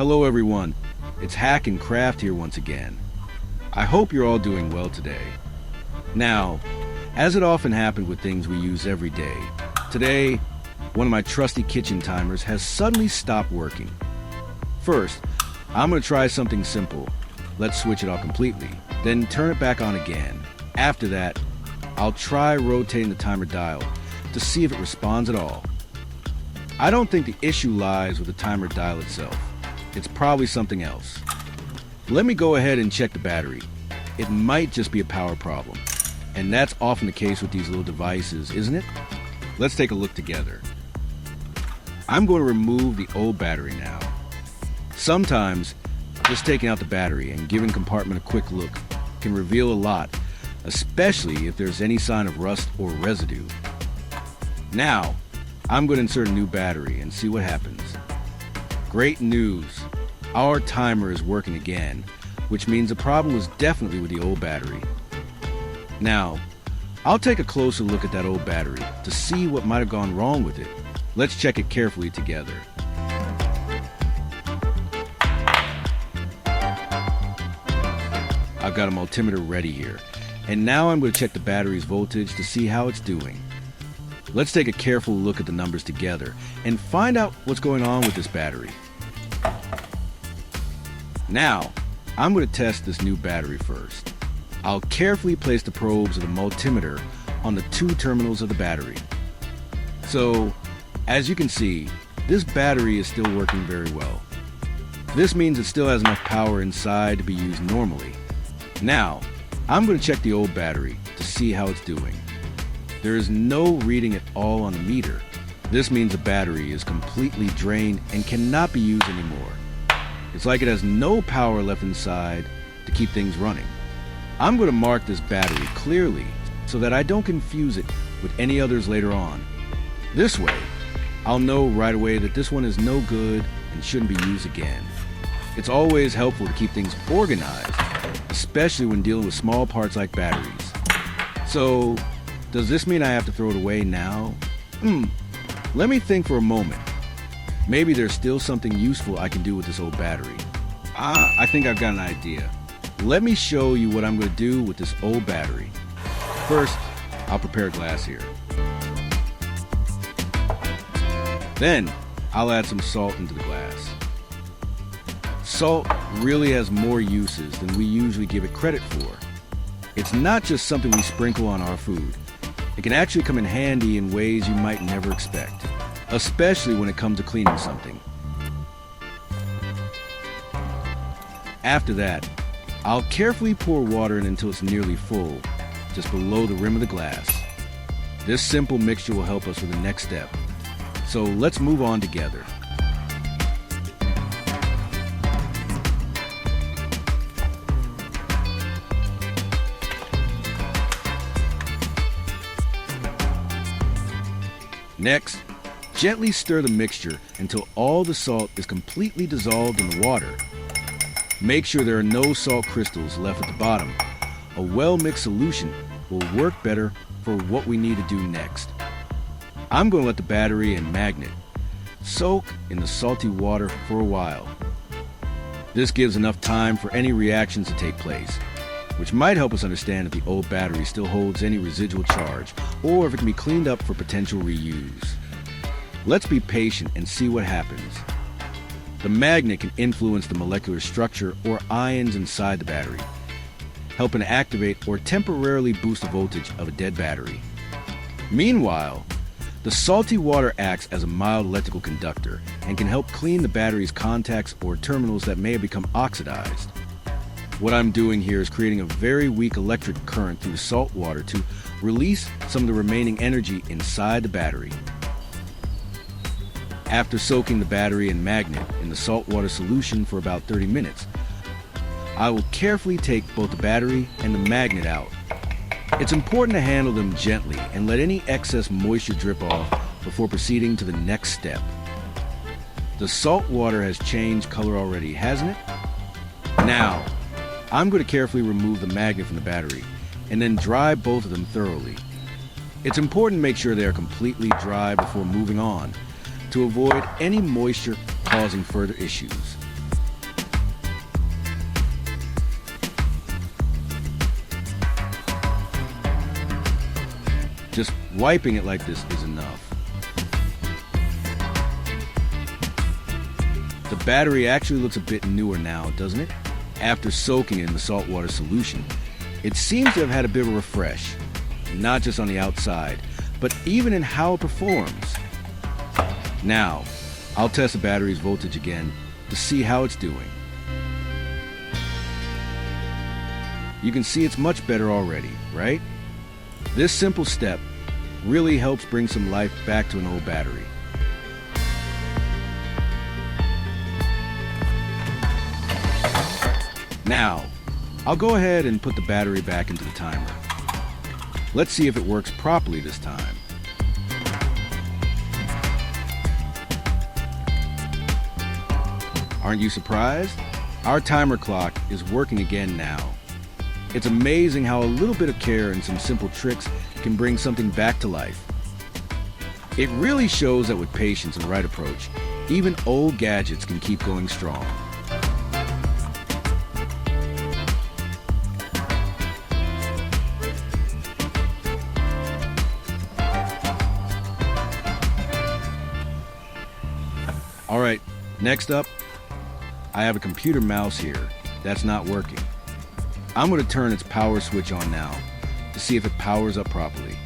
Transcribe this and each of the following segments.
Hello everyone, it's Hack and Craft here once again. I hope you're all doing well today. Now, as it often happens with things we use every day, today, one of my trusty kitchen timers has suddenly stopped working. First, I'm going to try something simple. Let's switch it off completely, then turn it back on again. After that, I'll try rotating the timer dial to see if it responds at all. I don't think the issue lies with the timer dial itself. It's probably something else. Let me go ahead and check the battery. It might just be a power problem. And that's often the case with these little devices, isn't it? Let's take a look together. I'm going to remove the old battery now. Sometimes, just taking out the battery and giving the compartment a quick look can reveal a lot, especially if there's any sign of rust or residue. Now, I'm going to insert a new battery and see what happens. Great news! Our timer is working again, which means the problem was definitely with the old battery. Now, I'll take a closer look at that old battery to see what might have gone wrong with it. Let's check it carefully together. I've got a multimeter ready here, and now I'm going to check the battery's voltage to see how it's doing. Let's take a careful look at the numbers together and find out what's going on with this battery. Now, I'm going to test this new battery first. I'll carefully place the probes of the multimeter on the two terminals of the battery. So, as you can see, this battery is still working very well. This means it still has enough power inside to be used normally. Now, I'm going to check the old battery to see how it's doing. There is no reading at all on the meter. This means the battery is completely drained and cannot be used anymore. It's like it has no power left inside to keep things running. I'm going to mark this battery clearly so that I don't confuse it with any others later on. This way, I'll know right away that this one is no good and shouldn't be used again. It's always helpful to keep things organized, especially when dealing with small parts like batteries. So, does this mean I have to throw it away now? Let me think for a moment. Maybe there's still something useful I can do with this old battery. I think I've got an idea. Let me show you what I'm going to do with this old battery. First, I'll prepare a glass here. Then, I'll add some salt into the glass. Salt really has more uses than we usually give it credit for. It's not just something we sprinkle on our food. It can actually come in handy in ways you might never expect, especially when it comes to cleaning something. After that, I'll carefully pour water in until it's nearly full, just below the rim of the glass. This simple mixture will help us with the next step. So let's move on together. Next, gently stir the mixture until all the salt is completely dissolved in the water. Make sure there are no salt crystals left at the bottom. A well-mixed solution will work better for what we need to do next. I'm going to let the battery and magnet soak in the salty water for a while. This gives enough time for any reactions to take place, which might help us understand if the old battery still holds any residual charge, or if it can be cleaned up for potential reuse. Let's be patient and see what happens. The magnet can influence the molecular structure or ions inside the battery, helping to activate or temporarily boost the voltage of a dead battery. Meanwhile, the salty water acts as a mild electrical conductor and can help clean the battery's contacts or terminals that may have become oxidized. What I'm doing here is creating a very weak electric current through the salt water to release some of the remaining energy inside the battery. After soaking the battery and magnet in the saltwater solution for about 30 minutes, I will carefully take both the battery and the magnet out. It's important to handle them gently and let any excess moisture drip off before proceeding to the next step. The salt water has changed color already, hasn't it? Now, I'm going to carefully remove the magnet from the battery and then dry both of them thoroughly. It's important to make sure they are completely dry before moving on to avoid any moisture causing further issues. Wiping it like this is enough. The battery actually looks a bit newer now, doesn't it? After soaking it in the saltwater solution, it seems to have had a bit of a refresh, not just on the outside, but even in how it performs. Now, I'll test the battery's voltage again to see how it's doing. You can see it's much better already, right? This simple step really helps bring some life back to an old battery. Now, I'll go ahead and put the battery back into the timer. Let's see if it works properly this time. Aren't you surprised? Our timer clock is working again now. It's amazing how a little bit of care and some simple tricks can bring something back to life. It really shows that with patience and the right approach, even old gadgets can keep going strong. All right, next up, I have a computer mouse here that's not working. I'm going to turn its power switch on now to see if it powers up properly.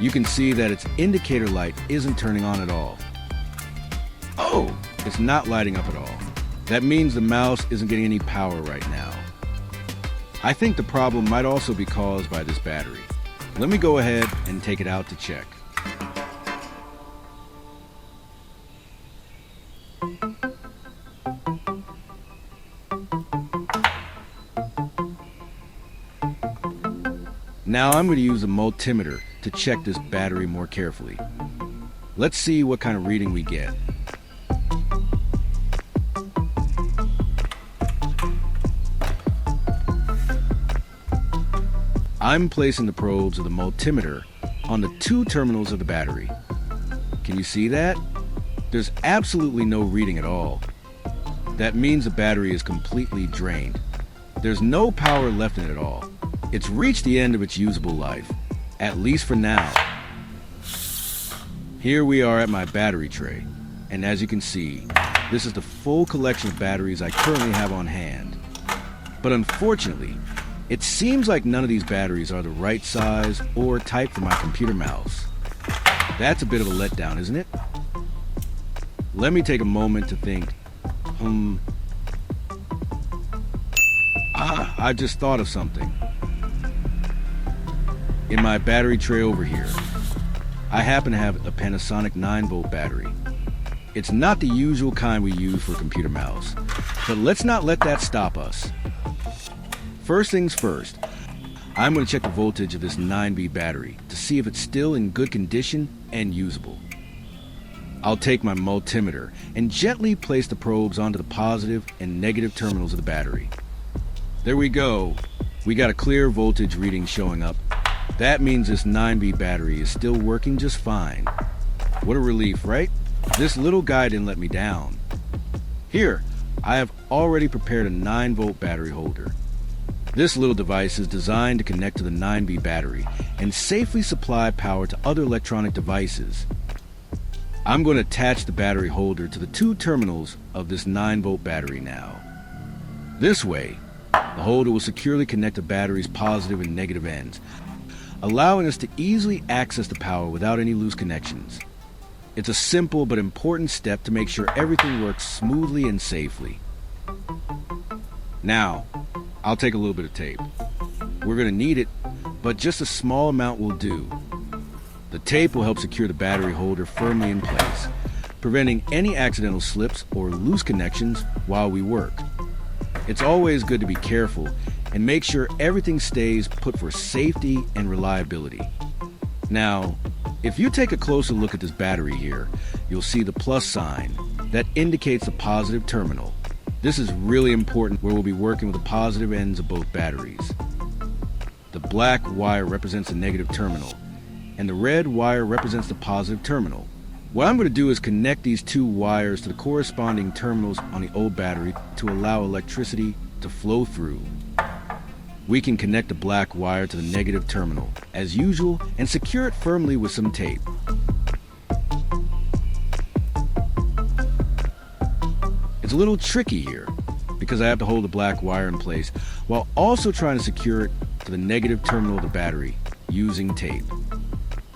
You can see that its indicator light isn't turning on at all. Oh, it's not lighting up at all. That means the mouse isn't getting any power right now. I think the problem might also be caused by this battery. Let me go ahead and take it out to check. Now I'm going to use a multimeter to check this battery more carefully. Let's see what kind of reading we get. I'm placing the probes of the multimeter on the two terminals of the battery. Can you see that? There's absolutely no reading at all. That means the battery is completely drained. There's no power left in it at all. It's reached the end of its usable life, at least for now. Here we are at my battery tray, and as you can see, this is the full collection of batteries I currently have on hand. But unfortunately, it seems like none of these batteries are the right size or type for my computer mouse. That's a bit of a letdown, isn't it? Let me take a moment to think. I just thought of something. In my battery tray over here, I happen to have a Panasonic 9-volt battery. It's not the usual kind we use for a computer mouse, but let's not let that stop us. First things first, I'm going to check the voltage of this 9V battery to see if it's still in good condition and usable. I'll take my multimeter and gently place the probes onto the positive and negative terminals of the battery. There we go. We got a clear voltage reading showing up. That means this 9V battery is still working just fine. What a relief, right? This little guy didn't let me down. Here, I have already prepared a 9-volt battery holder. This little device is designed to connect to the 9V battery and safely supply power to other electronic devices. I'm going to attach the battery holder to the two terminals of this 9-volt battery now. This way, the holder will securely connect the battery's positive and negative ends, allowing us to easily access the power without any loose connections. It's a simple but important step to make sure everything works smoothly and safely. Now, I'll take a little bit of tape. We're going to need it, but just a small amount will do. The tape will help secure the battery holder firmly in place, preventing any accidental slips or loose connections while we work. It's always good to be careful and make sure everything stays put for safety and reliability. Now, if you take a closer look at this battery here, you'll see the plus sign that indicates the positive terminal. This is really important where we'll be working with the positive ends of both batteries. The black wire represents the negative terminal, and the red wire represents the positive terminal. What I'm going to do is connect these two wires to the corresponding terminals on the old battery to allow electricity to flow through. We can connect the black wire to the negative terminal, as usual, and secure it firmly with some tape. It's a little tricky here, because I have to hold the black wire in place while also trying to secure it to the negative terminal of the battery using tape.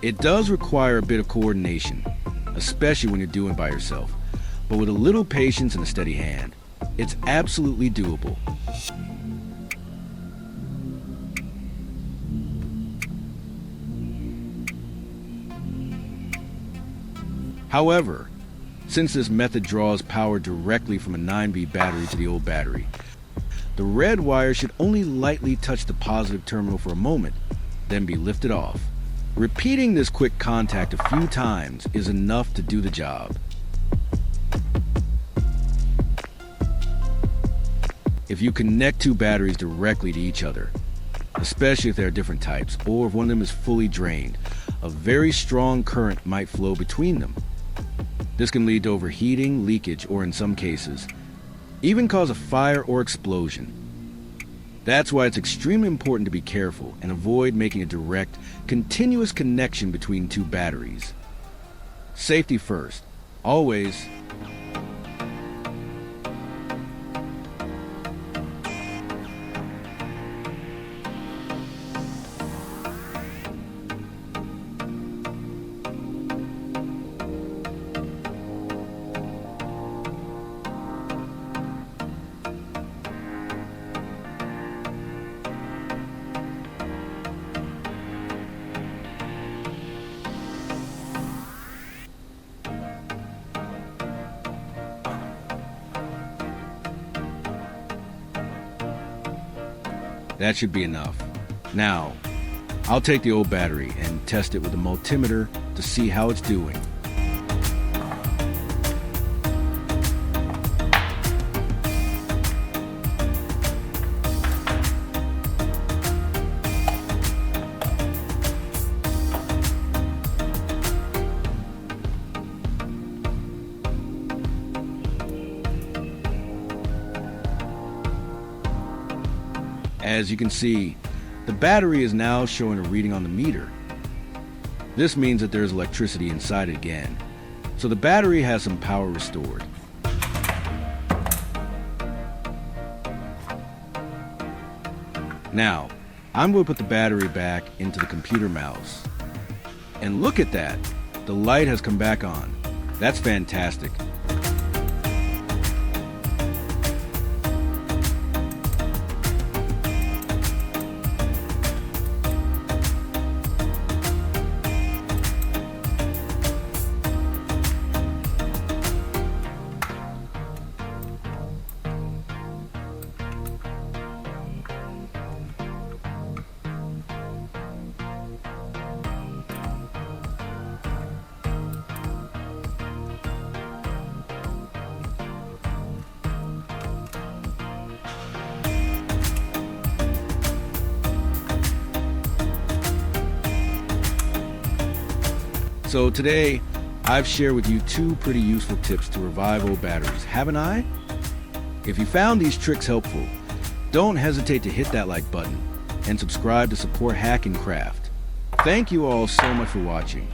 It does require a bit of coordination, especially when you're doing it by yourself, but with a little patience and a steady hand, it's absolutely doable. However, since this method draws power directly from a 9V battery to the old battery, the red wire should only lightly touch the positive terminal for a moment, then be lifted off. Repeating this quick contact a few times is enough to do the job. If you connect two batteries directly to each other, especially if they are different types, or if one of them is fully drained, a very strong current might flow between them. This can lead to overheating, leakage, or in some cases, even cause a fire or explosion. That's why it's extremely important to be careful and avoid making a direct, continuous connection between two batteries. Safety first, always. That should be enough. Now, I'll take the old battery and test it with a multimeter to see how it's doing. As you can see, the battery is now showing a reading on the meter. This means that there's electricity inside it again, so the battery has some power restored. Now, I'm going to put the battery back into the computer mouse. And look at that! The light has come back on. That's fantastic. So today, I've shared with you two pretty useful tips to revive old batteries, haven't I? If you found these tricks helpful, don't hesitate to hit that like button and subscribe to support Hack and Craft. Thank you all so much for watching.